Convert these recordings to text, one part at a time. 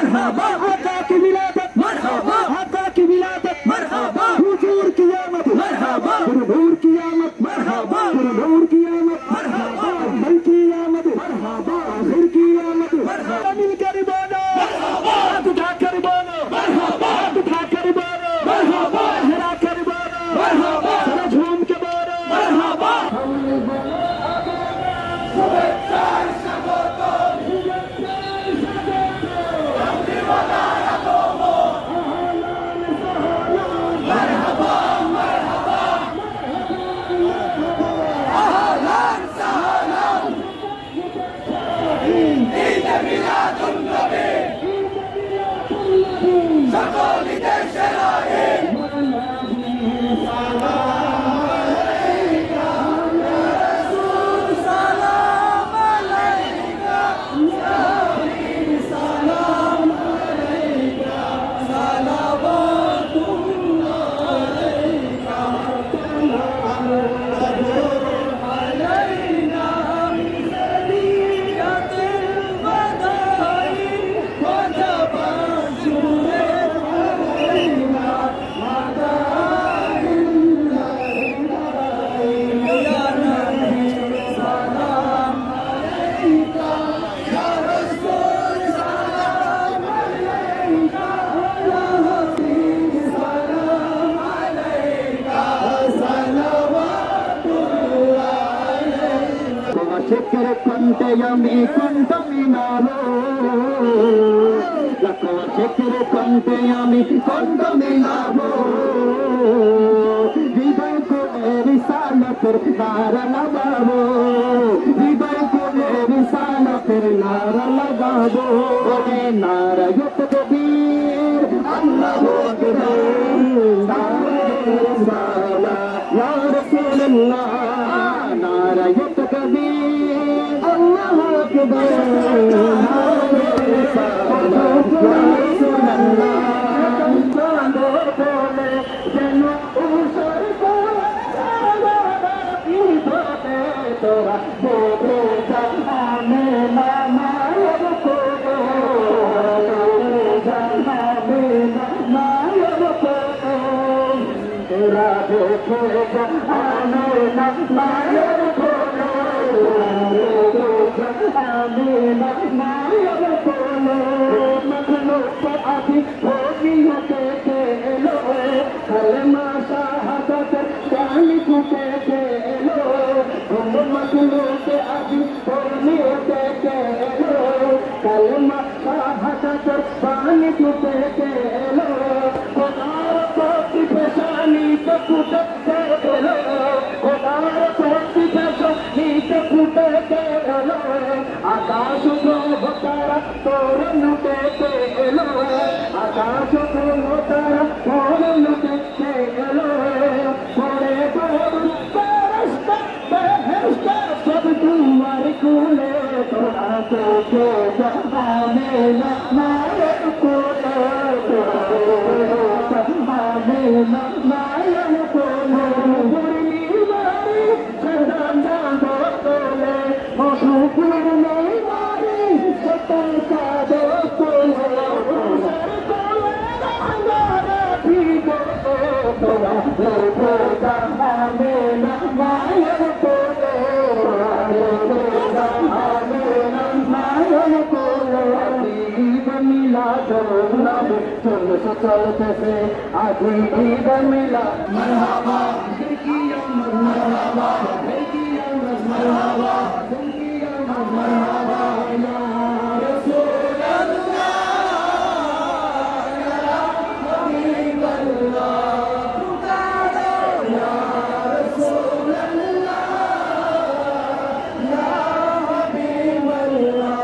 मरहबा, आका की विलादत मरहबा, आका की विलादत मरहबा, हुजूर की आमद मरहबा, हुजूर की आमद मरहबा, हुजूर की आमद मरहबा, अव्वल की आमद मरहबा, आखिर की आमद मरहबा, मिलकर बोलो मरहबा, हाथ उठाकर बोलो मरहबा, हाथ उठाकर बोलो मरहबा, लहरा कर बोलो मरहबा, जरा झूम के बोलो मरहबा। Shekere konte yami kontaminado, la shekere konte yami kontaminado. Viva ko risala per nara lagabo, viva ko risala per nara lagabo. Ore nara yot kabir, Allahu akbar, nara risala, ya Rasulullah, nara yot kabir. Allahu Akbar, Allahu आकाश को होतारा तोर लुटे के yellow, आकाश को होतारा तोर लुटे के yellow, थोड़े बोल बरसता बहसता सब तुम्हारे कूले, थोड़ा तो आने ना नायक कूले, आने ना नायक कूले, बुरी मारी सदाना दो तोले, मधुपुर में चलते थे आधी ईद मिला मरहबा, मरहबा, मरहबा, मरहबा, या रसूल अल्लाह, या हबीब अल्लाह, पुकारो या रसूल अल्लाह, या हबीब अल्लाह,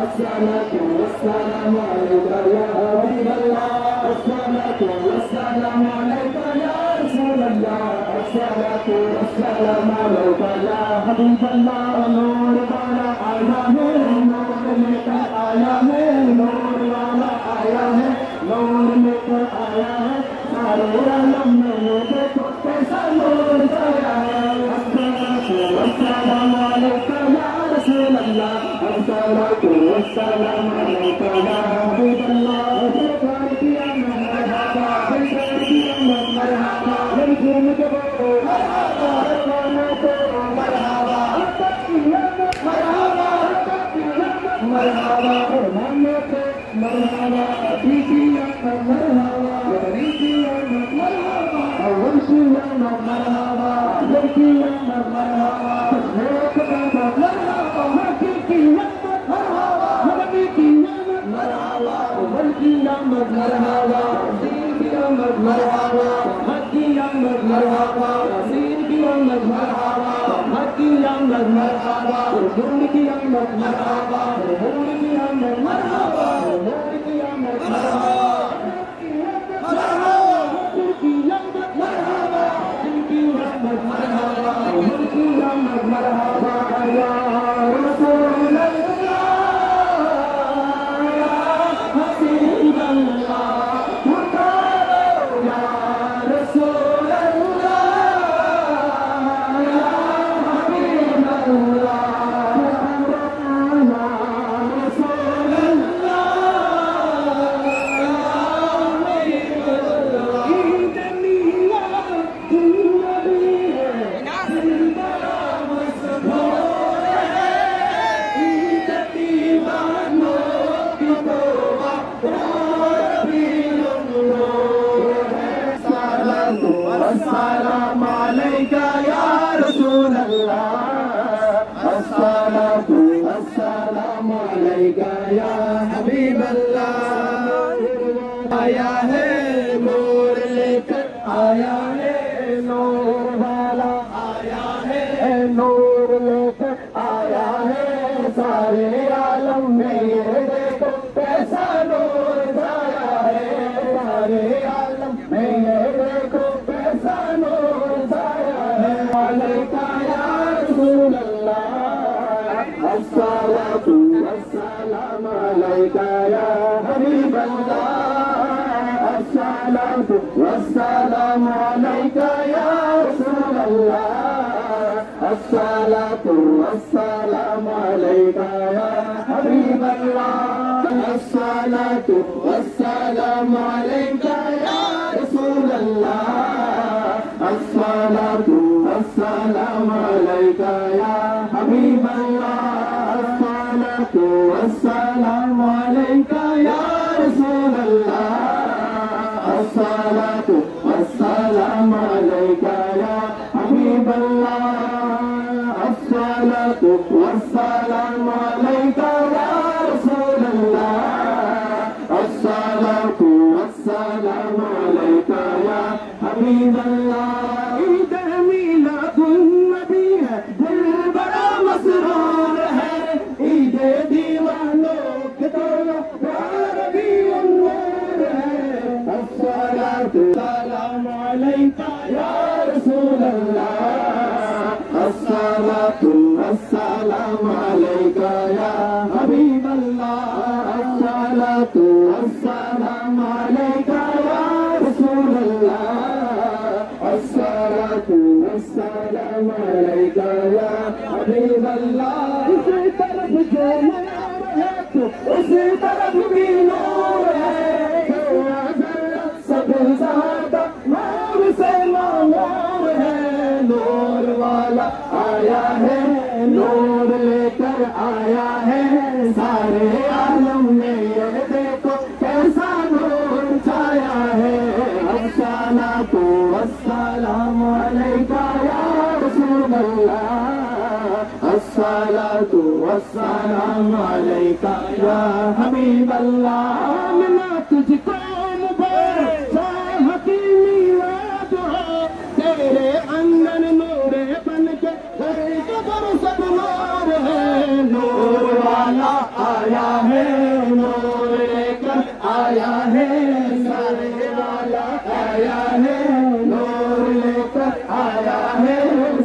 अस्सलातु वस्सलामु अलैका या हबीब अल्लाह, अस्सलातु वस्सलामु अलैका या रसूल अल्लाह, अस्सलातु वस्सलामु अलैका या हबीब अल्लाह। नूर वाला आया है, नूर लेकर आया है, नूर वाला आया है, नूर लेकर आया है, सारे आलम में ये देखो कैसा नूर छाया है। अस्सलातु वस्सलामु अलैका या रसूल मरहबा हुजूर की आमद मरहबा हुजूर की आमद मरहबा हुजूर की आमद मरहबा हुजूर की आमद मरहबा इनकी रहमत मरहबा हुजूर की आमद मरहबा या रसूल अल्लाह या हबीब अल्लाह पुकारो या रसूल अस्सलाम अलैका या रसूल अल्लाह अस्सलातु अस्सलाम अलैका या हबीब अल्लाह आया है नूर लेकर आया है नूर वाला आया है नूर लेकर आया है सारे आलम में ये देखो कैसा नूर छाया है सारे आलम में ये देखो अलैका या रसूल अल्लाह अस्सलातु वस्सलाम अलैका या हबीब अल्लाह अस्सलातु वस्सलाम अलैका या रसूल अल्लाह अस्सलातु वस्सलाम अलैका या हबीब अल्लाह अस्सलातु वस्सलाम अलैका या रसूल अल्लाह अस्सलातु अस्सलाम अलैका या हबीब अल्लाह अस्सलातु अस्सलाम अलैका या रसूल अल्लाह अस्सलातु अस्सलाम अलैका या हबीब अल्लाह अस्सलातु अस्सलाम अलैका या रसूल अल्लाह अस्सलातु अस्सलाम अलैका या हबीब अल्लाह अस्सलाम अलैका या रसूल अल्लाह अस्सलातु अस्सलाम अलैका या हबीब अल्लाह अस्सलातु अस्सलाम अलैका या रसूल अल्लाह अस्सलातु अस्सलाम अलैका या हबीब अल्लाह इसी तरफ जो नूर है तो उसी तरफ भी नूर है ज़्यादा नूर से नूर है नूर वाला आया है नूर लेकर आया है सारे आलम में ये देखो कैसा नूर छाया है अस्सलातु अस्सलाम अलैका या रसूल अल्लाह अस्सलातु अस्सलाम अलैका या हबीब अल्लाह मिला तुझको तेरे अंदर नूर बन के घर सब नूर है नूर वाला आया है नूर लेकर आया है सारे वाला आया है नूर लेकर आया है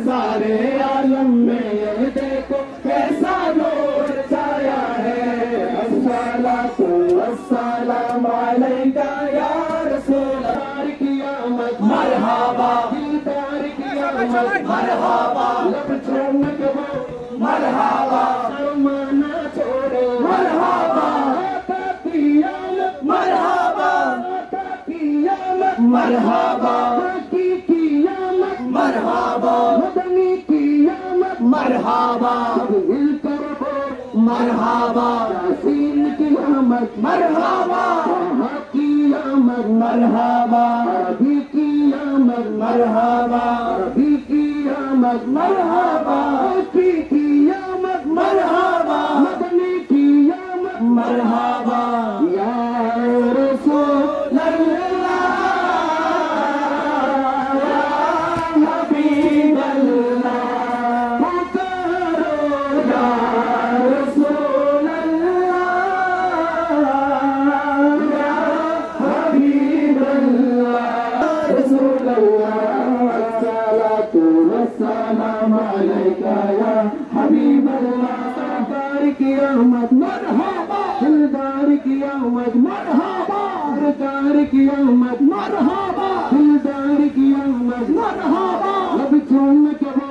सारे आलम में ये देखो कैसा नूर छाया है अस्सलातु अस्सलाम अलैका या रसूल क़यामत मरहबा मरहबा लब छोड़ने के बाद मरहबा शर्माना छोड़ो मरहबा आता क़यामत मरहबा आता क़यामत मरहबा की क़यामत मरहबा मदनी क़यामत मरहबा मरहबा यासीन क़यामत मरहबा क़यामत मरहबा अभी क़यामत मरहबा अभी क़यामत मरहबा की क़यामत मरहबा मदनी क़यामत मरहबा या रसूल अल्लाह या हबीब अल्लाह पुकारो हबीब अल्लाह सरकार की आमद मरहबा दिलदार की आमद मरहबा सरकार की आमद मरहबा दिलदार की आमद मरहबा अब चूम के वो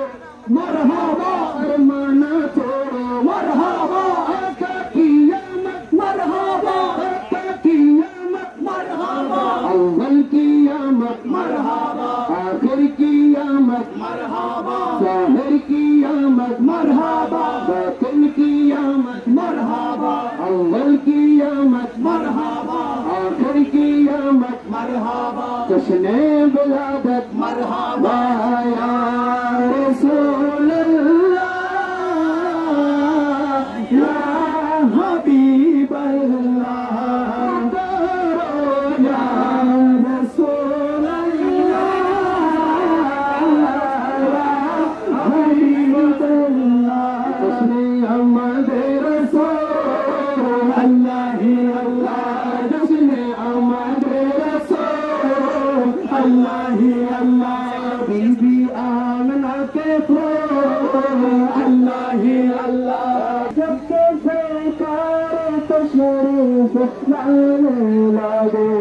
मरहबा अरमाना छोड़ो मरहबा आका की आमद मरहबा आका की आमद मरहबा अव्वल की आमद मरहबा आखिर की आमद मरहबा ज़ाहिर की आमद मरहबा बातिन की आमद मरहबा अव्वल की आमद मरहबा आखिर की आमद मरहबा जश्ने विलादत मरहबा या रसूल अल्लाह या हबीब अल्लाह या रसूल अल्लाह या हबीब अल्लाह जश्ने अहमद रसूल अल्लाह अल्लाह जश्ने अहमद रसूल अल्लाह अल्लाह बीबी आमना के अल्लाह अल्लाह जब के सरकार तशरीफ लाने लगे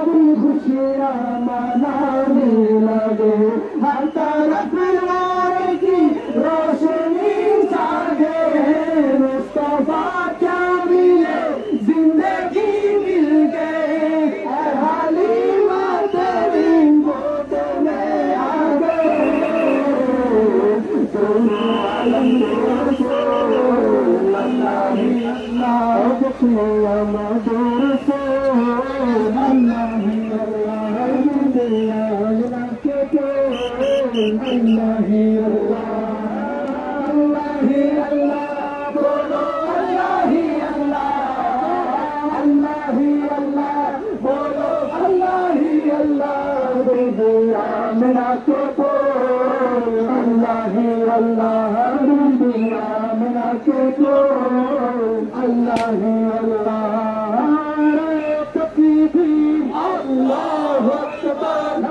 भी खुशियाँ मनाने लगे हर तरफ नूर की रोशनी छा गए मुस्तफा क्या मिले जिंदगी मिल गए हालिमा तेरी गोद में आ गए दोनों आलम अल्लाह अल्लाह जश्ने अहमद रसूल अल्लाह अल्लाह के अल्लाह अल्लाह अल्लाह बोलो अल्लाह अल्लाह अल्लाह अल्लाह बोलो अल्लाह अल्लाह बीबी आमना के अल्लाह अल्लाह बीबी आमना के अल्लाह अल्लाह तकबीर अल्लाहु अकबर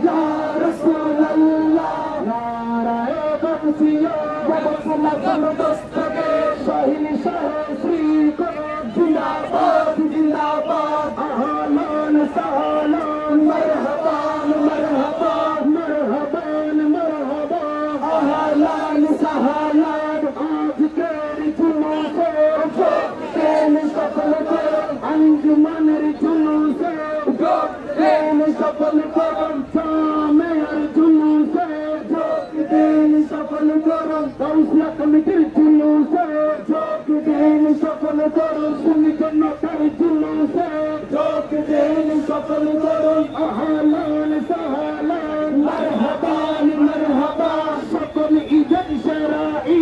या रसूल अल्लाह नाराए बंसिया बबसला दस्तगे शाही शाह श्री को जिंदाबाद जिंदाबाद अहलन सहलन मरहबान मरहबान मरहबान मरहबा अहलन सहलन आज के रिचुनो से जो तेन सफल करो अंजुमन रिचुनो से जो तेन सफल करो शामे अर्जुनो से जो तेन सफल करो गौसिया कमिटी चुनो से जो तेन सफल करो सुनी जन्नत चुनो से जो तेन सफल करो अहलन सहलन मरहबान मरहबा सकल ईद शराई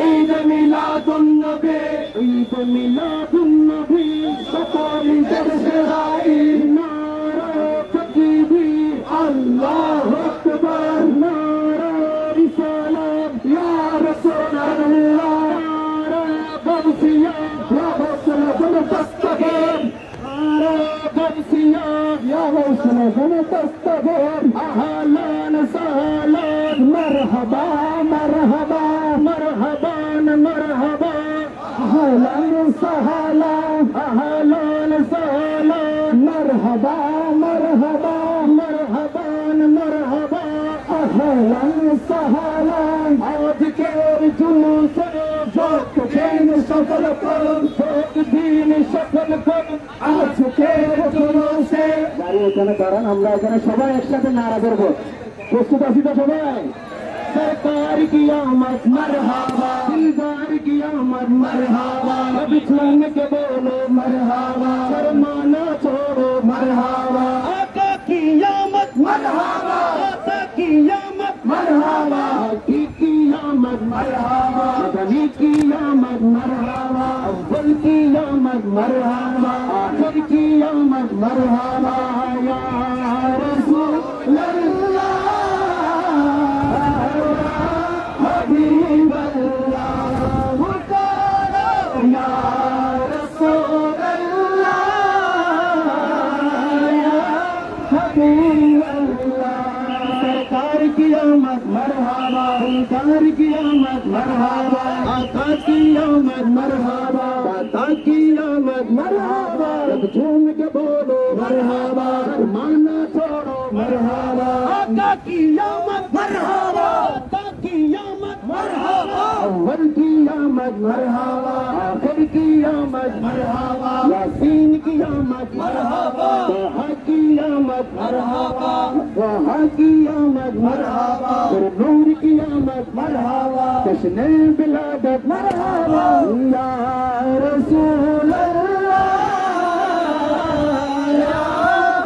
ईद मिलादुन नबी ईद मिलादुन नबी सकल ईद शराई नारा तकबीर अल्लाहु अकबर नारा रिसालत या रसूल अल्लाह नारा गौसिया या गौसिया दस्तगीर नारा गौसिया या गौसिया दस्तगीर अहलन सहलन मरहबा मरहबा मरहबान मरहबा अहलन सहलन अहलन सहलन मरहबा मरहबा मरहबान मरहबा अहलन सहलन आज के जुलूस जोक दीन सफल करो जोक दीन सफल करो आज के जुलूस এখানে দাঁড়ান আমরা এখানে সবাই একসাথে নারা করবো প্রস্তুত আছি তো সবাই सरकार की आमद मरहबा दिलदार की आमद मरहबा अब छूम के बोलो मरहबा शर्माना छोड़ो मरहबा आका की आमद मरहबा आका की आमद मरहबा की आमद मरहबा मदनी की आमद मरहबा अव्वल की आमद मरहबा आखिर की आमद मरहबा या रसूल अल्लाह हबीब अल्लाह या रसूल अल्लाह या हबीब अल्लाह सरकार की आमद मरहबा आखिर की आमद मरहबा, आका की आमद मरहबा, दाता की आमद मरहबा, सब झूम के बोलो मरहबा, माना छोड़ो मरहबा, आका की आमद मरहबा, दाता की आमद मरहबा, अव्वल की आमद मरहबा, आखिर की आमद मरहबा, यासीन की आमद मरहबा, तोहा की आमद मरहबा, तोहा की आमद मरहबा, नूर की आमद मरहबा, जश्न बिलादत मरहबा, या रसूल अल्लाह या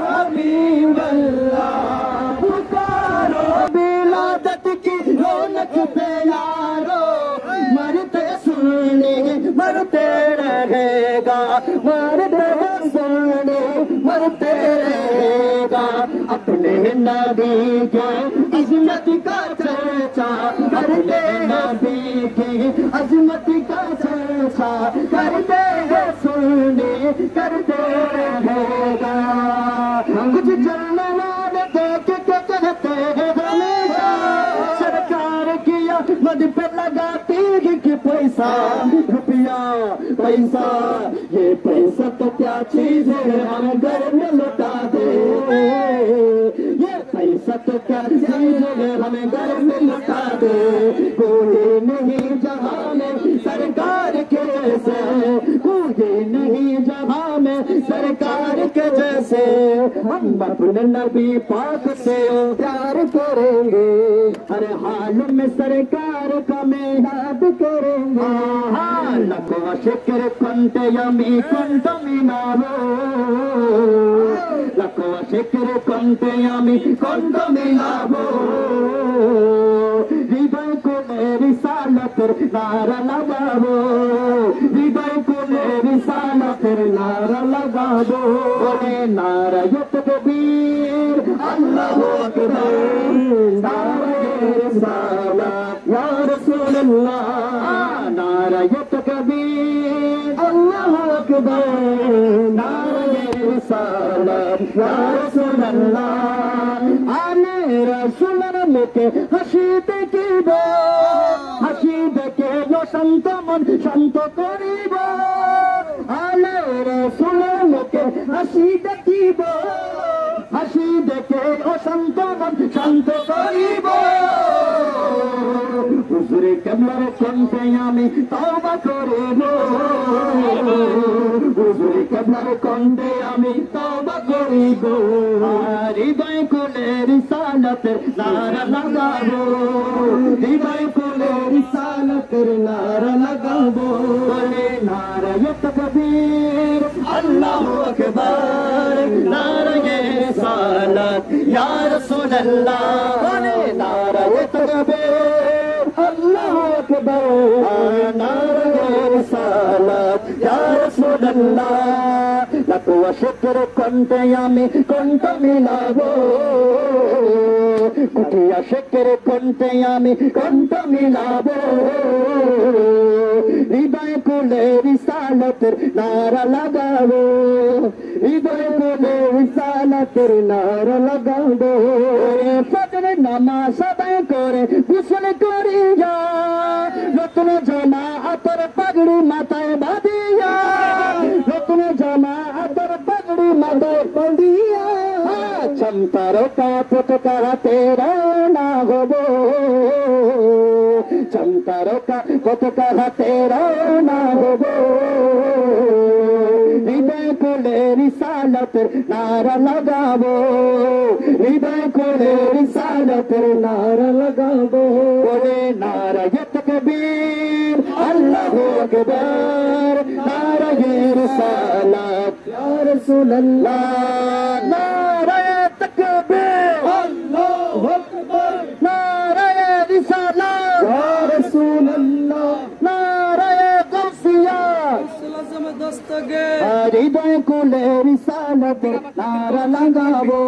हबीब अल्लाह, पुकारो बिलादत की रौनक पे यारो, मरते सुनने मरते रहेगा, मरते सुनने मरते रहेगा, अपने नबी के अजमत का चर्चा करते, नबी की अजमत का चर्चा करते हैं, सुनने करते रहेगा, कुछ चलने वाले देख के कहते हैं हमेशा, सरकार किया मद पे लगाती है कि पैसा रुपया पैसा, ये पैसा तो क्या चीज है हम घर में लौटा दे, ये पैसा तो क्या चीज है हमें घर में लौटा दे, कोई नहीं जहां में सरकार के जैसे, कोई नहीं जहां में सरकार के जैसे, हम अपने नबी पाक से प्यार करेंगे, हर हाल में सरकार का मैं याद करेंगे, लको शिक्र कुंत यमी कुंत मिनारो, लको शिक्र कुंत यमी कुंत मिनारो, हृदय को मेरी सालत नारा लगावो, हृदय को मेरी सालत नारा लगावो, बोले नारा ये तकबीर अल्लाहू अकबर, नारा ये रिसालत या रसूल अल्लाह, नारा ये तकबीर अल्लाहू अकबर, नारा ये रिसालत या रसूल अल्लाह, आने रसूल के हसीद की बो, हसीद के जो संत मन संत करीब, आने रसूल के हसीद की बो, हसीद के जो संत मन संत करीब, हुजूर कमर कुंते यामी तौबा करीबो, हुजूर कमर कुंते यामी तौबा करीबो, हृदय को रिसालत नारा लगावो, हृदय को रिसालत नारा लगावो, बोले नारा ये तकबीर अल्लाहू अकबर, नारा ये रिसालत या रसूल अल्लाह, बोले नारा ये तकबीर अल्लाहू अकबर, नारा ये रिसालत या रसूल अल्लाह, लको शुक्र कुंत यामी कुंत मिलावो, कुटिया शुक्र कुंत यामी कुंत मिलावो, हृदय को रिसालत नारा लगावो, हृदय को रिसालत नारा लगावो, फजर नमाज सदाई करे गुस्ल करिया, रत्न जमाअतर पगड़ी माताए बादिया, रत्न जमाअतर पगड़ी माताए बादिया, चमतारो का पुटका तेरा ना होबो, चमतारो का पुटका तेरा ना होबो, हृदय को रिसालत नारा लगावो, हृदय को रिसालत नारा लगावो, बोले नारा ये तकबीर अल्लाहू अकबर, नारा ये रिसालत या रसूल अल्लाह, नारा ये तकबीर अल्लाहू अकबर, नारा ये रिसालत या रसूल अल्लाह, नारा ये गौसिया हृदय को रिसालत नारा लगावो,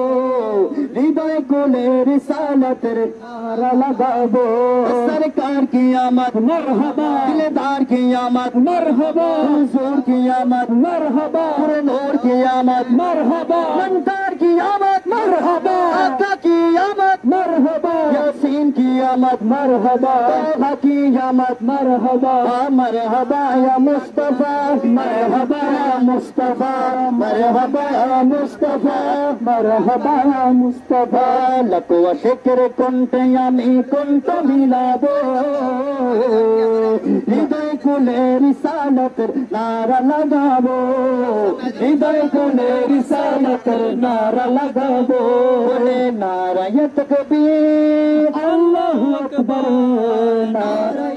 हृदय को रिसालत नारा लगावो, सरकार की आमद मरहबा, दिलदार की आमद मरहबा, हुजूर की आमद मरहबा, नूर की आमद मरहबा, मंतार की आमद मरहबा, आका की आमद मरहबा, यासीन की आमद मरहबा, तोहा की आमद मरहबा, मरहबा या मुस्तफा, मरहबा या मुस्तफा, मरहबा या मुस्तफा, मरहबा या मुस्तफा। लको शिक्र कुंट यामी कुंट मिलाबो, हृदय कुले रिसालत नारा लगाबो, हृदय कुले रिसालत नारा लगाबो। नारा तकबीर अल्लाहु अकबर, नारा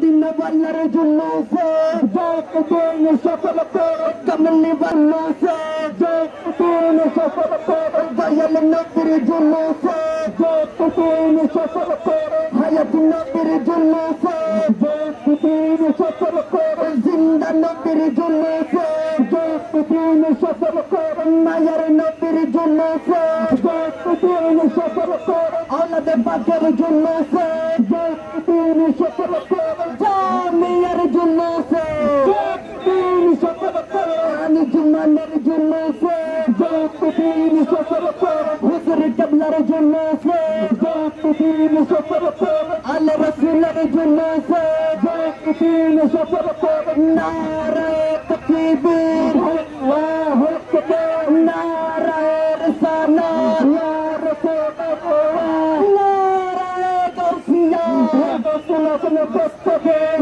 दिन वल्लर जुल्लू से जोक दिन सफल करो, कमली वल्लू से जोक दिन सफल करो, वयल नबीर जुल्लू से जोक दिन सफल करो, हयात नबीर जुल्लू से जोक दिन सफल करो, जिंदा नबीर जुल्लू से जोक दिन सफल करो, नायर नबीर जुल्लू से जोक दिन सफल करो, औलाद बकर जुल्लू से जोक दिन सफल करो, जामियर जुल्लू से जोक दिन सफल करो, रानी जुम्मनर जुल्लू से जोक दिन सफल करो, हुजूर कबलर जुल्लू से जोक दिन सफल करो, अल रसूलर जुल्लू से जोक दिन सफल करो। नारा तकबीर अल्लाहु अकबर, नारा रिसालत या रसूल अल्लाह, नारा गौसिया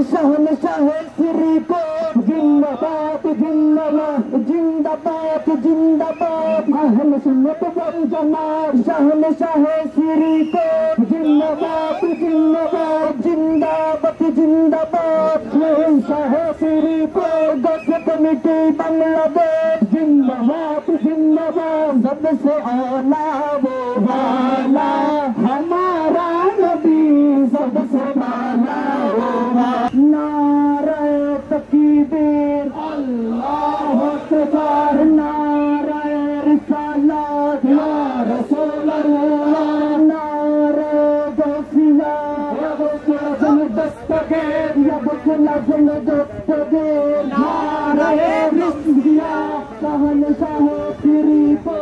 शहनशाह श्री को जिंदाबाद जिंदाबाद जिंदाबाद जिंदाबाद, अहल सुन्नत वल जमात शहनशाह श्री को जिंदाबाद जिंदाबाद जिंदाबाद जिंदाबाद, शहनशाह श्री को गौस कमेटी बांग्लादेश जिंदाबाद जिंदाबाद, सबसे आला वो वाला हमारा नबी, सबसे आला वो नारा तकबीर अल्लाहु अकबर, नारा रिसालत या रसूल अल्लाह, नारा गौसिया या बुलबुल दस्तगीर, या बुलबुल दस्तगीर, नारा रिज़्किया शहनशाह श्री को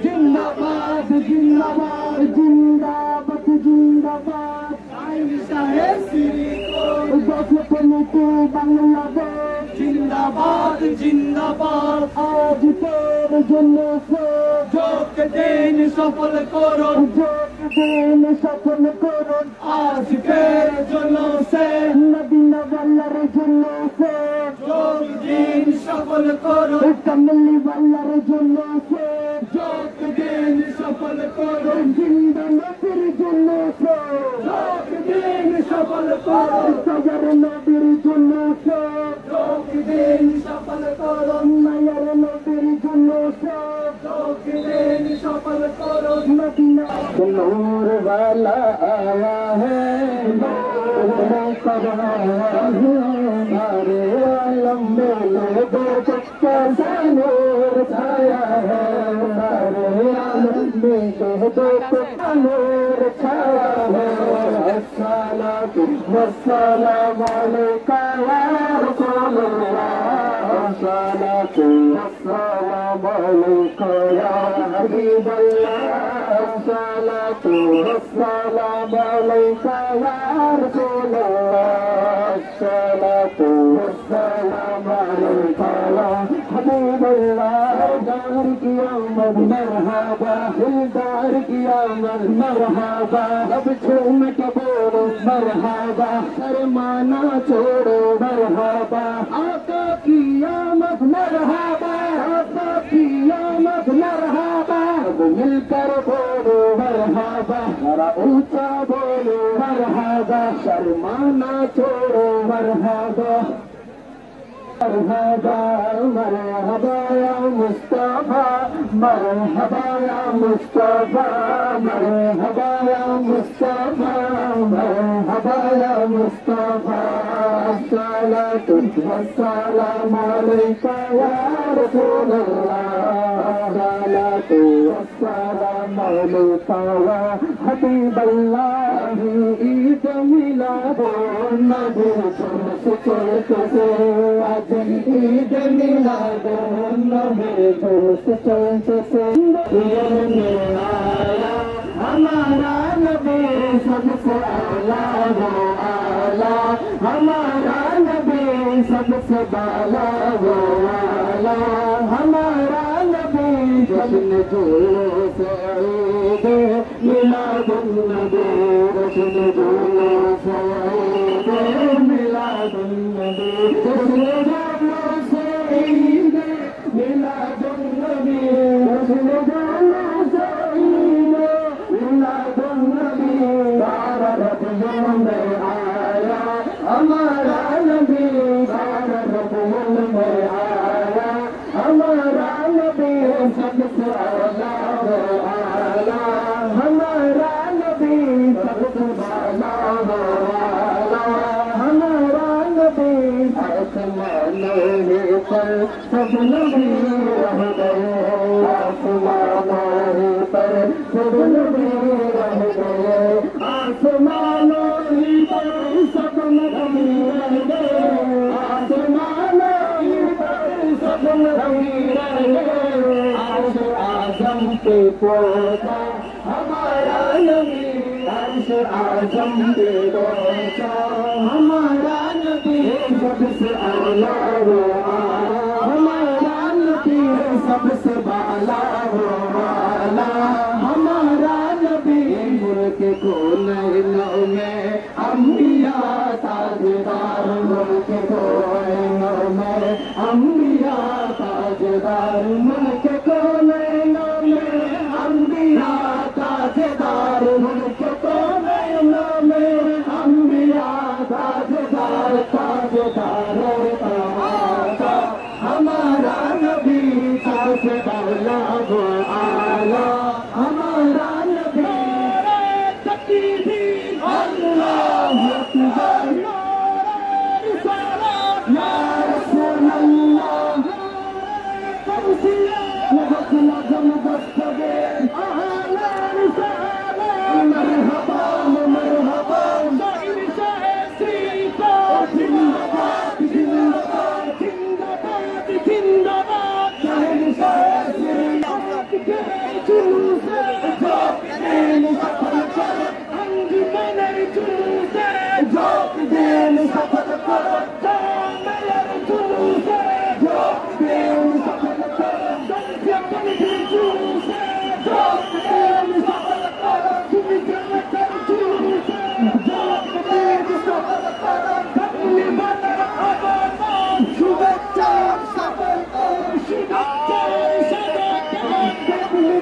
जिंदाबाद जिंदाबाद जिंदाबाद जिंदाबाद, शहनशाह श्री को गौस कमेटी बांग्लादेश जिंदाबाद जिंदाबाद। आज तेरे जुल्लू से जोक दिन सफल करो, जोक दिन सफल करो, आज तेरे जुल्लू से मदीना वल्लर जुल्लू से जोक दिन सफल करो, कमली वल्लर जुल्लू से जोक दिन सफल करो, जिंदा नबीर जुल्लू से जोक दिन सफल करो, सगर नबीर जुल्लू से जोक दिन सफल करो, नायर नबीर जुल्लू से जोक दिन सफल करो। मदीना नूर वाला आया है, नूर कबरा हमारे आलम में लोगों कैसा नूर छाया है, हमारे आलम में लोगों का नूर छाया है। अस्सलातु वस्सलामु अलैका या रसूलल्लाह, अस्सलातु वस्सलामु अलैका या हबीबल्लाह, अस्सलातु वस्सलामु अलैका या रसूलल्लाह, अस्सलातु वस्सलामु अलैका या हबीबल्लाह। दार की आमद मरहबा, दिलदार की आमद मरहबा, अब झूम के बोलो मरहबा, शर्माना छोड़ो मरहबा, आका की आमद मरहबा, आका की आमद मरहबा, अब मिलकर बोलो मरहबा, जरा ऊंचा बोलो मरहबा, शर्माना छोड़ो मरहबा। मरहबा मरहबा या मुस्तफा, मरहबा या मुस्तफा, मरहबा या मुस्तफा, मरहबा या मुस्तफा, अस्सलातु वस्सलामु अलैका या रसूलल्लाह, अस्सलातु वस्सलामु अलैका या हबीबल्लाह। ईद मिलाद नबी जुलूस चलते आज ईद मिलाद नबी जुलूस चलते में आया हमारा नबी सबसे आला वो आला हमारा नबी सबसे बाला वो आला हमारा नबी जश्न जुलूस ईद मिलादुन नबी जश्न जुलूस ईद मिलादुन नबी जश्न जुलूस ईद मिलादुन नबी जश्न जुलूस ईद मिलादुन नबी बारह रबियुल में आया हमारा नबी बारह रबियुल में आया हमारा नबी सबसे आला वो आला हमारा नबी सबसे बाला वो आला हमारा नबी आसमानों पर सब नबी रह गए आसमानों पर सब नबी रह गए आसमानों पर सब नबी रह गए आसमानों पर सब नबी रह गए अर्श आज़म पे पहुंचा हमारा नबी अर्श आज़म पे पहुंचा हमारा नबी सबसे आला वो आला हमारा नबी सबसे बाला वो आला हमारा नबी मुल्क कोनों में अंबिया ताजदार मुल्क कोनों में अंबिया ताजदार मुल्क कोनों में अंबिया ताजदार मुल्क कोनों में अंबिया ताजदार ताजदार ताजा हमारा नबी सबसे बाला वो आला हमारा नबी तकबीर अल्लाहु अकबर या रसूल अल्लाह मरहबा मरहबा जिंदाबाद जिंदाबाद जिंदाबाद जिंदाबाद जुलूस देन सफल कर अंजुमन जुलूस देन सफल कर मेरे जुलूस देन सफल कर जुलूस देन सफल कर तुम कर जुलूस देन सफल कर कबली बदर अबाद शुभेच्छा सफल कर शुभेच्छा सफल कर कबली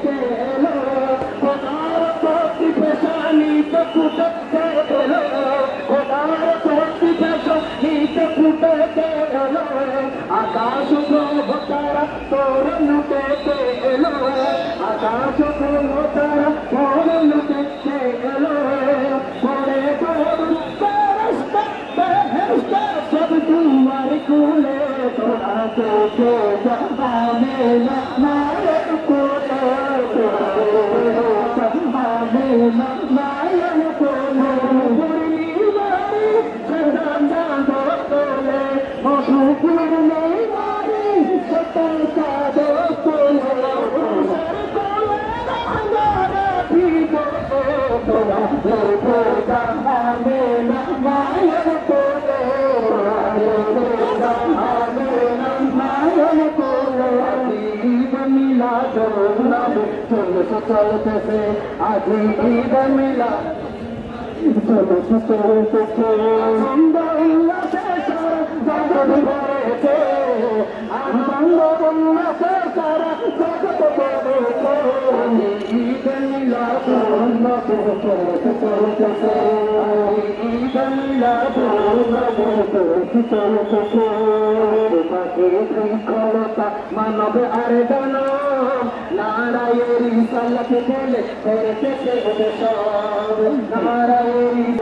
কে এলো খোদার প্রতি পেশানিতে ফুটে কে এলো খোদার প্রতি পেশানিতে ফুটে কে এলো আকাশ গ্রহ তারা তোর লুটে কে এলো আকাশ গ্রহ তারা তোর লুটে কে এলো করে তোর ফেরেশতা বেহেশতে সব তোমার কোলে তোরা তো যাবে না মায়ের কোলে যাবে না মায়ের কোলে বুড়ি বাড়ি সদা তোলে মধুপুর নেই বাড়ি সদা সাদো তোলে তোরা যাবে না মায়ের কোলে চলতেছে আজ ঈদ মিলা চলতেছে আনন্দ উল্লাসে জগৎ ভরেছে আনন্দ উল্লাসে সারা জগৎ ভরেছে ঈদ মিলা চলতেছে ঈদ মিলা চলতেছে শৃঙ্খলতা মানব আর দান নারায়ের সালাত বলে করেছে সব নারায়ের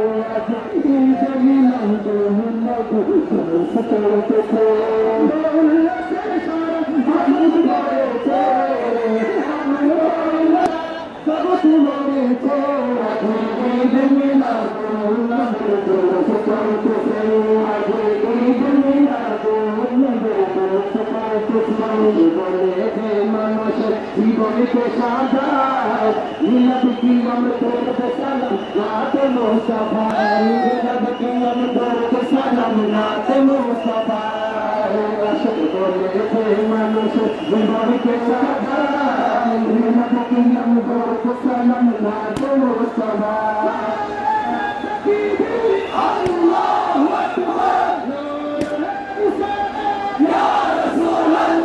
মানুষের জীবনকে সাজায় মিলাদ কি আমরা তোরতে সালাম রাতে মুস্তাফায় মিলাদ কি আমরা তোরতে সালাম রাতে মুস্তাফায় আশিক করেছে মানুষের জীবনকে সাজায় মিলাদ কি আমরা তোরতে সালাম রাতে মুস্তাফায় আল্লাহু আকবার ইয়া রাসূলুল্লাহ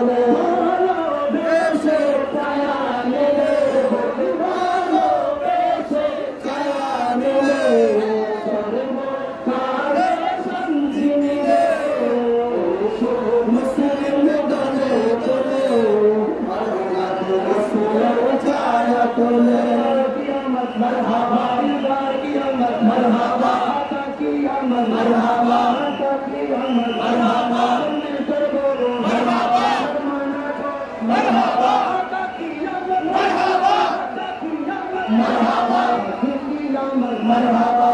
তোলে ভালোবেসে ছায়া মেলে ভালোবেসে ছায়া মেলে সর্বকালে শান্তি মিলে মুসলিম দলে তোলে রসুলের ছায়া তোলে কিয়ামত মারহাবা কিয়ামত মারহাবা কিয়ামত মারহাবা কিয়ামত মারহাবা মিলकर बोलो मरहबा मरहबा कियामत मरहबा कियामत मरहबा कियामत मरहबा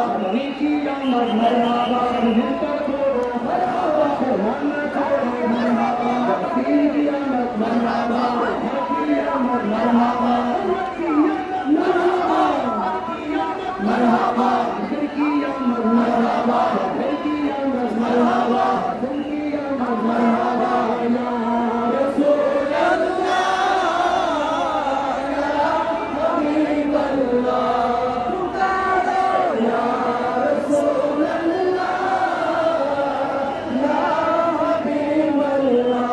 कियामत मरहबा मिलकर बोलो मरहबा मरहबा कियामत मरहबा कियामत मरहबा मरहबा कियामत मरहबा कियामत मरहबा कियामत मरहबा या रसूल अल्लाह या हबीब अल्लाह पुकारो या रसूल अल्लाह या हबीब अल्लाह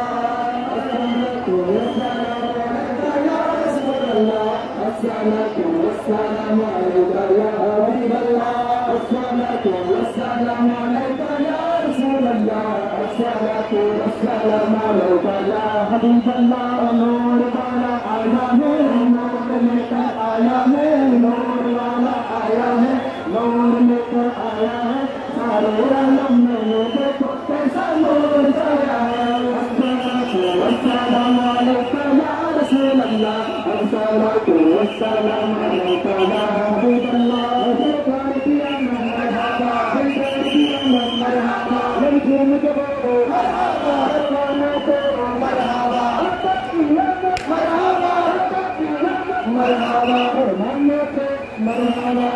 अस्सलातु वस्सलामु अलैका या हबीब अल्लाह अस्सलातु वस्सलामु अलैका या रसूल अल्लाह अस्सलातु वस्सलामु अलैका या हबीब अल्लाह नूर वाला आया है नूर लेकर आया है नूर वाला आया है नूर लेकर आया है सारे आलम में देखो कैसा नूर छाया है अस्सलातु वस्सलामु अलैका या रसूल अल्लाह अस्सलातु वस्सलामु अलैका या हबीब अल्लाह मरहबा मरहबा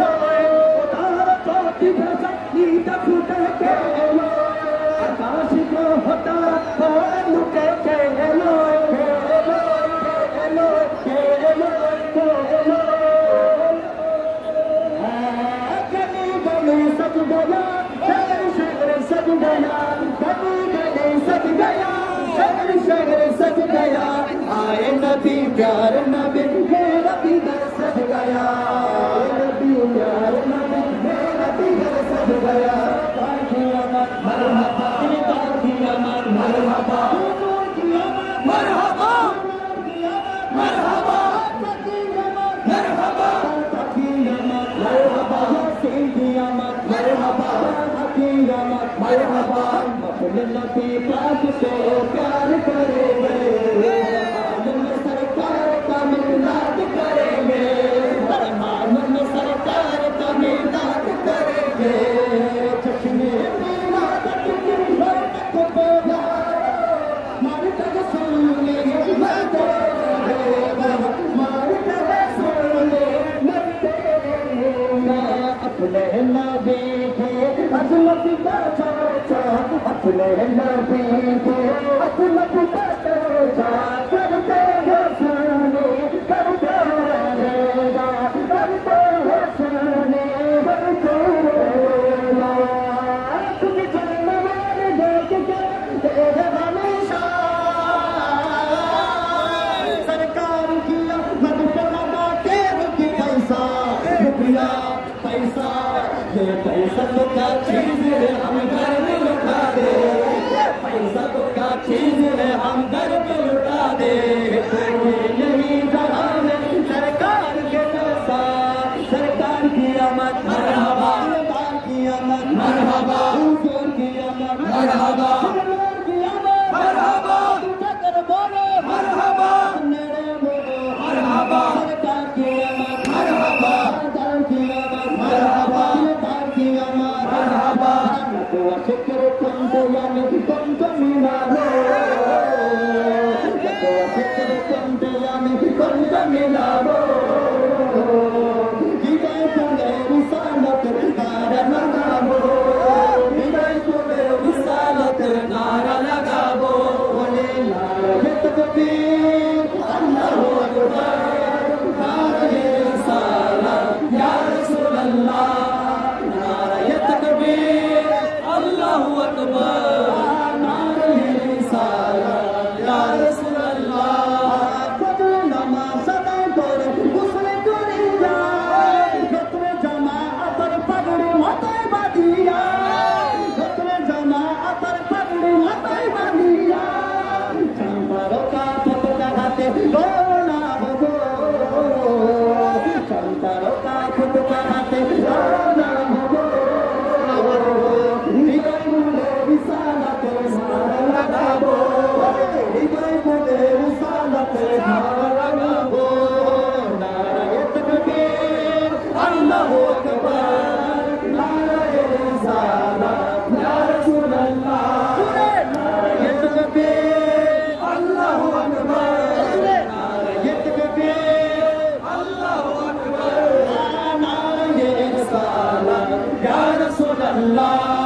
लोए उतार चोटी भेजा नींद फूटे के लोए आकाश को होता और लुटे के लोए गली गली सज गया शहर शहर सज गया गली गली सज गया शहर शहर सज गया आए नबी प्यार नबी मेरा भी घर सज गया नबी प्यार नबी मेरा भी घर सज गया मरहबा मरहबा मरहबा मरहबा मरहबा मरहबा अपने नबी पाक से प्यार करेंगे आलम सरकार का मिलाद करेंगे आलम सरकार का मिलाद करेंगे चश्मे मिलाद की रौनक को मार कर सुन ले मैं तेरा मार कर सुन ले मैं तेरा अपने नबी के अजमत का चर्चा अपने नबी के अजमत का चर्चा करते हैं सुने करते रहेगा करते हैं सुने करते रहेगा तुझे जन्म में देख के तेरे हमेशा सरकार किया मत लगा के रुकी ऐसा रुपया पैसा ये पैसा तो क्या चीज है हम घर में लुटा दे पैसा तो क्या चीज है हम घर में लुटा दे ये नहीं रहा है सरकार के पैसा सरकार की आमद मरहबा सरकार की आमद मरहबा हुजूर की आमद मरहबा हुजूर की आमद मरहबा टक्कर बोलो मरहबा नेड़े बोलो मरहबा सरकार की आमद मरहबा सरकार की आमद मरहबा मरहबा शुक्र कुंज यानी कुंज मिलारो शुक्र कुंज यानी कुंज मिलारो हृदय तुम्हे विशालत नारा लगाबो हृदय तुम्हे विशालत नारा लगाबो बोले नारे तकबीर अल्लाहु अकबर नारे रिसालत या रसूल अल्लाह अल्लाहु अकबर नारे रिसालत या रसूल अल्लाह कबूल नमाज सदा करे उसने चुनी जाए गतरे जमाअत पर पगड़ी माथे बांधिया गतरे जमाअत पर पगड़ी माथे बांधिया चंदरों का फुटका खाते रोना हो चंदरों का फुटका खाते रोना हो विशालत नारा लगाबो हृदय बोले विशालत नारा लगाबो नारे तकबीर अल्लाहु अकबर नारे रिसालत या रसूल अल्लाह नारे तकबीर अल्लाहु अकबर नारे तकबीर अल्लाहु अकबर नारे रिसालत या रसूल अल्लाह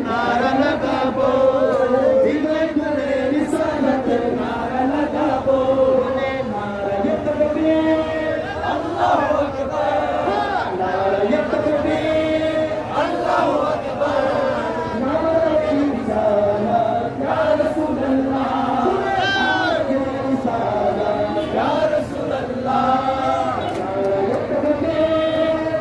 नारा लगाबो हृदय बोले रिसालत नारा लगाबो नारे तकबीर अल्लाहु अकबर नारे तकबीर अल्लाहु अकबर नारे रिसालत या रसूल अल्लाह नारे रिसालत या रसूल अल्लाह नारे तकबीर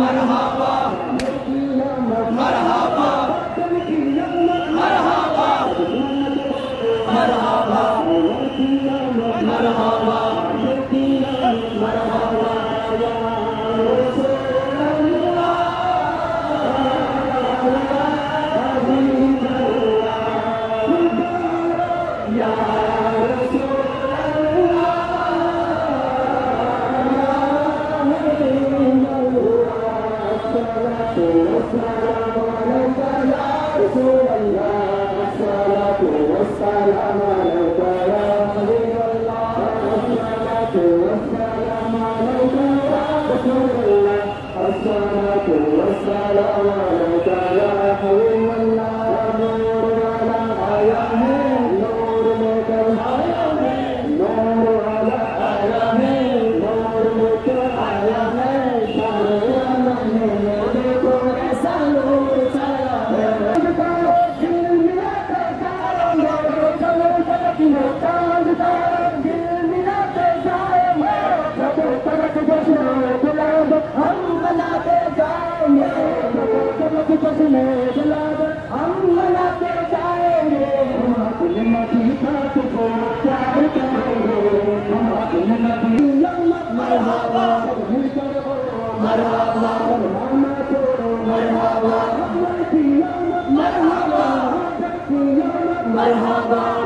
मरहबा मरहबा मरहबा मरहबा मरहबा मरहबा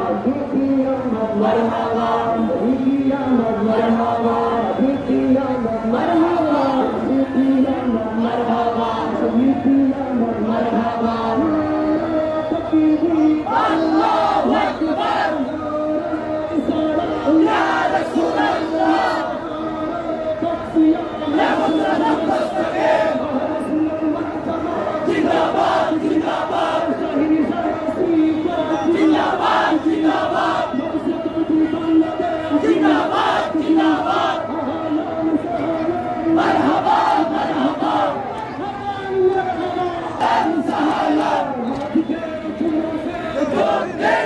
Good day!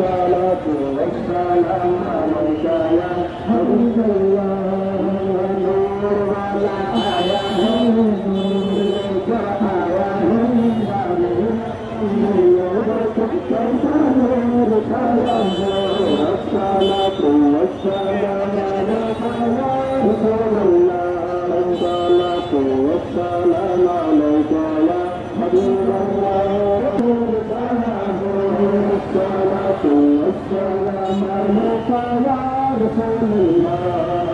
والصلاة والسلام عليك يا حبيب الله نور الآية نورك آية نورك كيف نورك والصلاة والسلام عليك يا رسول الله والصلاة والسلام عليك يا حبيب الله الصلاة والسلام عليك يا رسول الله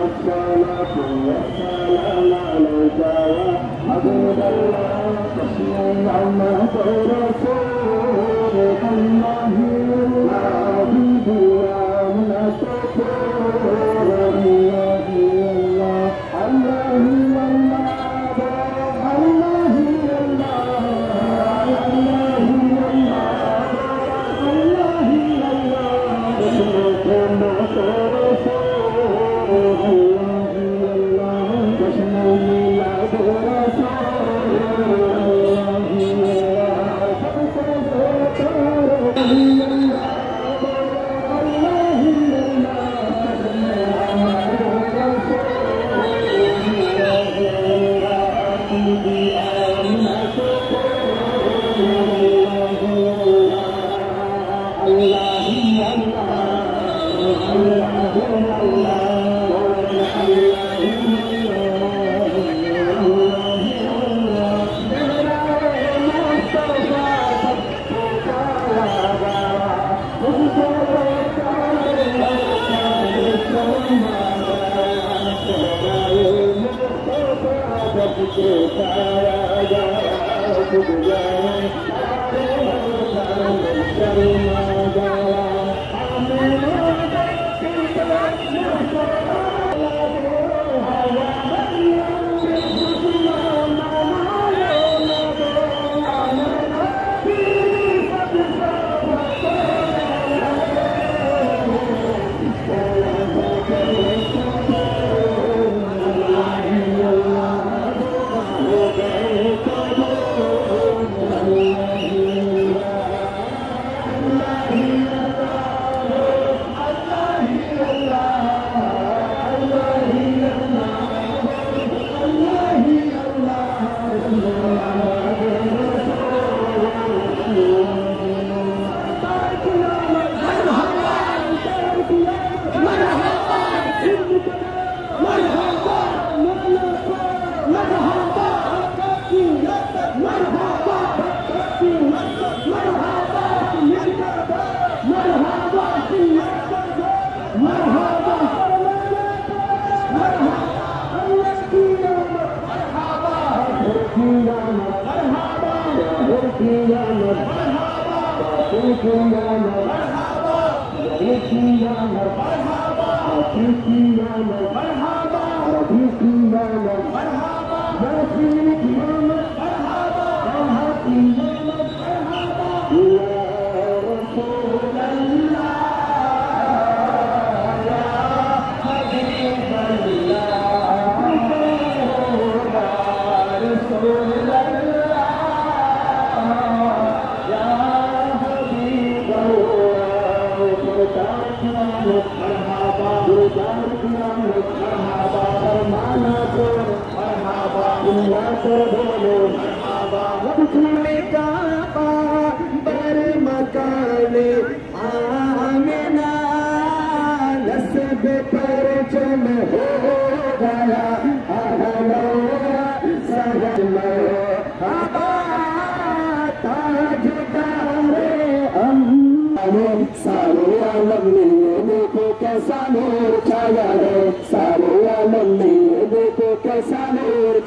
الصلاة والسلام عليك يا حبيب الله تشميع الله رسول الله حبيبي يا منافق الله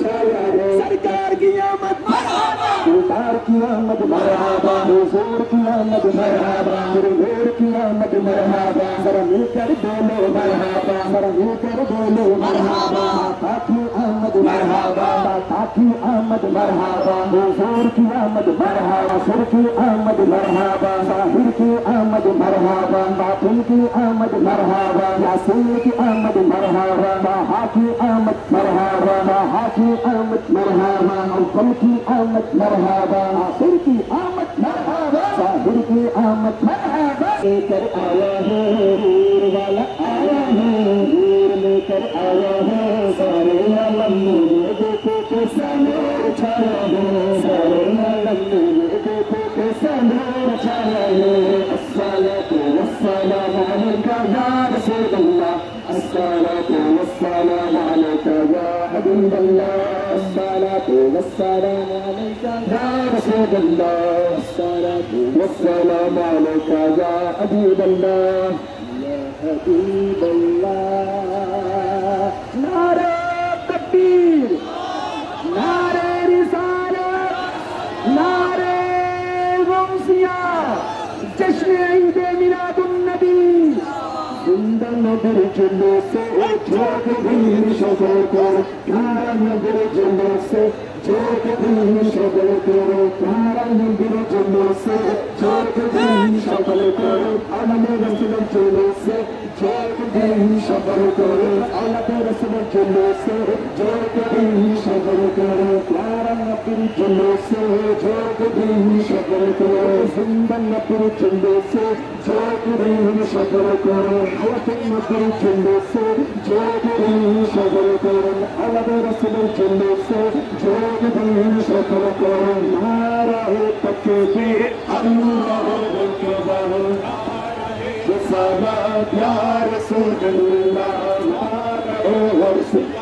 सरकार की आमद सरकार की आमद मरहबा हुजूर की आमद मरहबा गुरुदेव की आमद मरहबा जरा मिलकर बोलो मरहबा जरा मिलकर बोलो मरहबा आका की आमद मरहबा आका की आमद मरहबा हुजूर की आमद मरहबा सुर की आमद मरहबा साहिर की आमद मरहबा बातिन की आमद मरहबा यासीन की आमद मरहबा बाहा की आमद मरहबा बाहा की आमद मरहबा हुक्म की आमद मरहबा आखिर की आमद मरहबा साहिर की आमद मरहबा लेकर आया है नूर वाला आया है नूर लेकर आया है सारे आलम में देखो कैसा नूर छाया है सारे आलम में देखो कैसा नूर छाया है अस्सलातु वस्सलामु अलैका या रसूल अल्लाह अस्सलातु वस्सलामु अलैका या हबीब अल्लाह अस्सलातु वस्सलामु अलैका या रसूल अल्लाह अस्सलातु वस्सलामु अलैका या हबीब अल्लाह या हबीब अल्लाह नारे तकबीर नारे रिसालत नारे गौसिया जश्न ईद मिलादुन नबी जिंदा नगर जुलूस से जोग भी शगल करो प्यारा नगर जुलूस से जोग भी शगल करो प्यारा नगर जुलूस से जोग भी शगल करो आलम रसूल जुलूस से जोग भी शगल करो आलम रसूल जुलूस से जोग भी शगल करो प्यारा नगर जुलूस से जोग भी शगल करो जिंदा नगर जुलूस से जोग भी शगल करो नगर जुलूस से जोग भी शगल करो आलम रसूल जुलूस से जोग भी शगल करो नारा तकबीर अल्लाहु अकबर सलात या रसूल अल्लाह नारा रसूल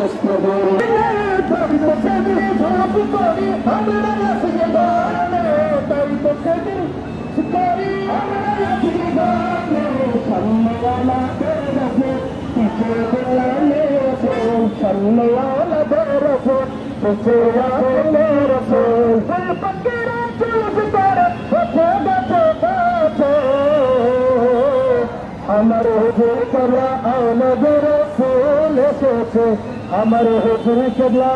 मुस्तफा हमारे हुजूर कबला औलद रसूल सोचे हमारे हुजूर कबला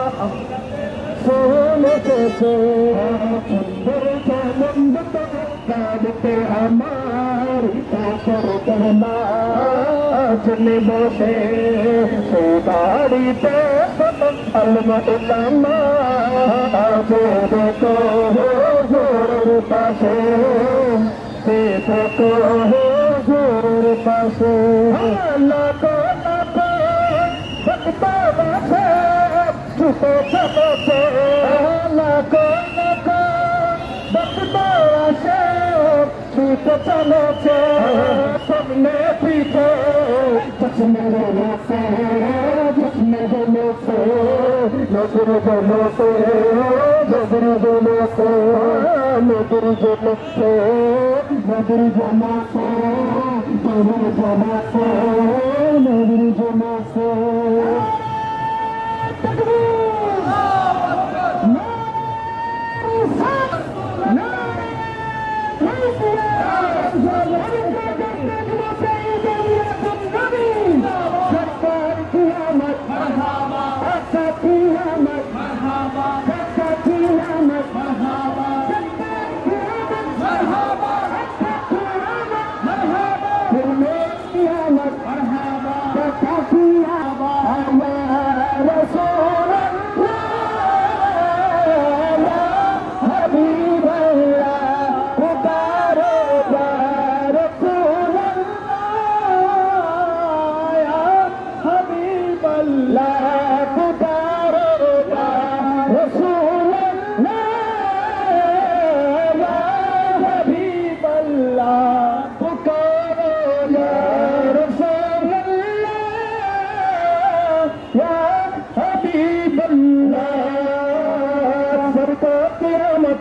सोल सोचे सुंदर चमंद काबते हमारी ओकर कहना चले बोले सोदाड़ी पे अलमा उलमा आजे देखो हुजूर पासे देखो हुजूर पासे लाखों लाखों भक्ता बासे छुपो छुपो से लाखों लाखों भक्ता बासे छुपो चलो से सबने पीछे चश्मे दोनों से चश्मे दोनों से नजर दोनों से नजर दोनों से नजर दोनों से नजर दोनों से नजर दोनों से नजर दोनों से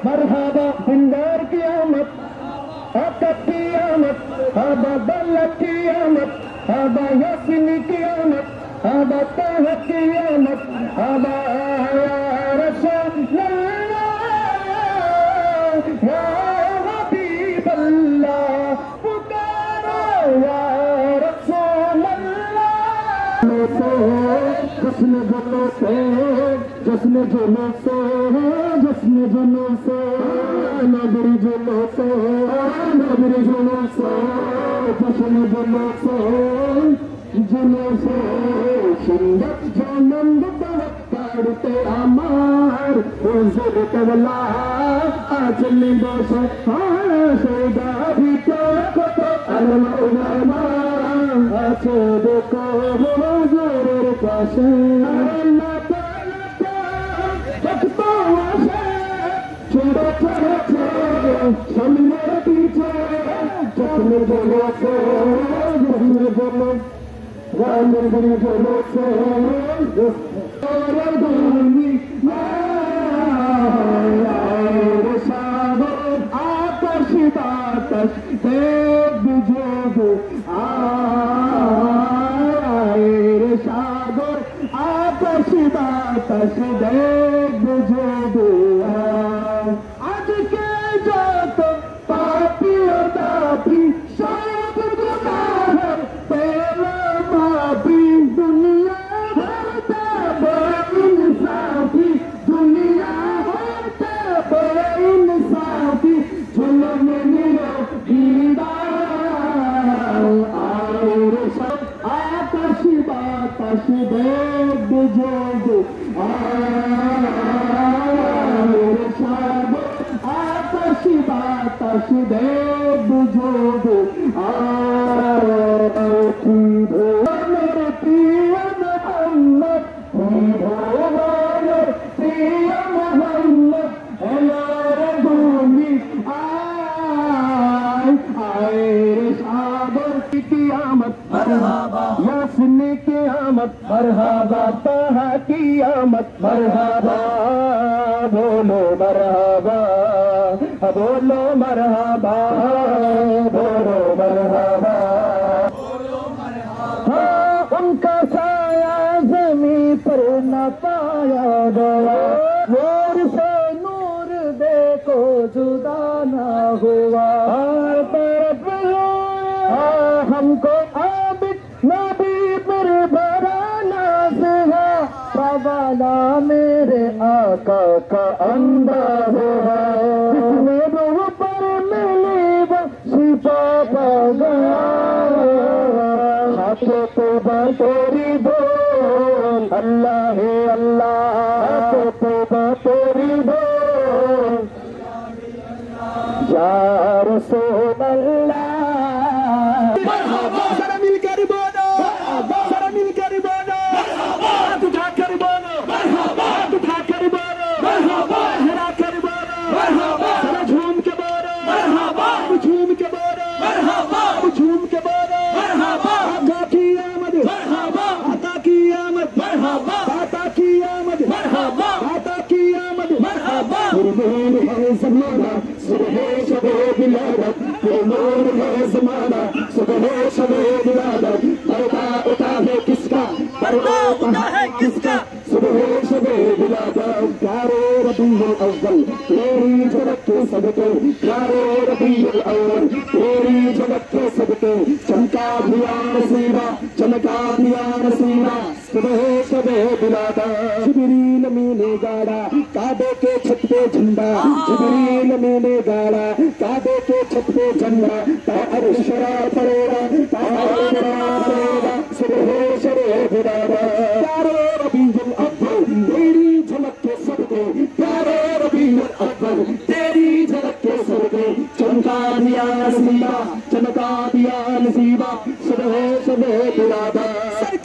मरहबा बिंदार की आमद आकत की आमद आबा बल्लत की आमद आबा यासीन की आमद आबा ताह की आमद आबा रसूल या हबीब अल्लाह पुकारो या रसूल अल्लाह जश्न जुलूस से जश्न जुलूस से जश्न जुलूस से नगरी जुलूस से नगरी जुलूस से जश्न जुलूस से जुलूस सुंदर जानंद पड़ते अमार हुजूर कबला चलने बसो सौदा भी तो अलमा আছে দেখো হুজুরের পাশে আল্লাহ দেখতো আসে ছোট ছোট সামনে পিছে যখন বলেছে যখন বলো রামের গুলি বলেছে ওরে দুনি সাগর আকাশ বাতাস দেব বুঝব রে সাগর আকাশ বাতাস দেব বুঝব আজকে যত পাপি ও তাপি সব গুনাহ পেলা মাপি দুনিয়া হতে বেইনসাফি দুনিয়া হতে বেইনসাফি ঝুলনে নিলো বিদায় আরে সব আকাশ বাতাস দেব বুঝব আরে সব আকাশ বাতাস দেব বুঝব কি ভোরের প্রিয় মোহাম্মদ কি ভোরের প্রিয় মোহাম্মদ এলার ভূমি আয় রে সাগর কিয়ামত মরহাবা ইয়াসনে কিয়ামত মরহাবা তাহা কিয়ামত মরহাবা बोलो मरहबा बोलो मरहबा बोलो मरहबा हाँ उनका साया ज़मीं पर न पाया गया नूर से नूर देखो जुदा न हुआ तरफ हमको आबिद नबी पर भरा नाज़ है वाला मेरे आका का अंदाज है मेरे ऊपर मिली वो शिफा पा गया हाथों पे तेरी बोल अल्लाह है अल्लाह हाथों पे तेरी बोल या रसूल अल्लाह जरा मिलकर बोलो जरा मिलकर बोलो हाथ उठाकर बोलो हाथ उठाकर बोलो लहरा कर बोलो जरा झूम के बोलो झूम के बोलो झूम के बोलो आका की आमद आका की आमद आका की आमद आका की आमद नूर है ज़माना सुबह शबे बिलादत नूर है ज़माना सुबह शबे बिलादत पर्दा उठा है किसका पर्दा उठा है किसका सुबह शबे बिलादत प्यारे रबीउल अव्वल तेरी झलक के सदके प्यारे रबीउल अव्वल तेरी झलक के सदके चमका दिया नसीबा चमका दिया नसीबा सुबह शबे बिलादत जिब्रील मीने गाड़ा काबे के छत पे झंडा जिब्रील मीने गाड़ा काबे के छत पे झंडा अर्श शरार पड़ेगा पड़ेगा सुबह शबे बिलादत प्यारे रबीउल अव्वल तेरी झलक के सदके प्यारे रबीउल अव्वल तेरी झलक के सदके चमका दिया नसीबा चमका दिया नसीबा सुबह शबे बिलादत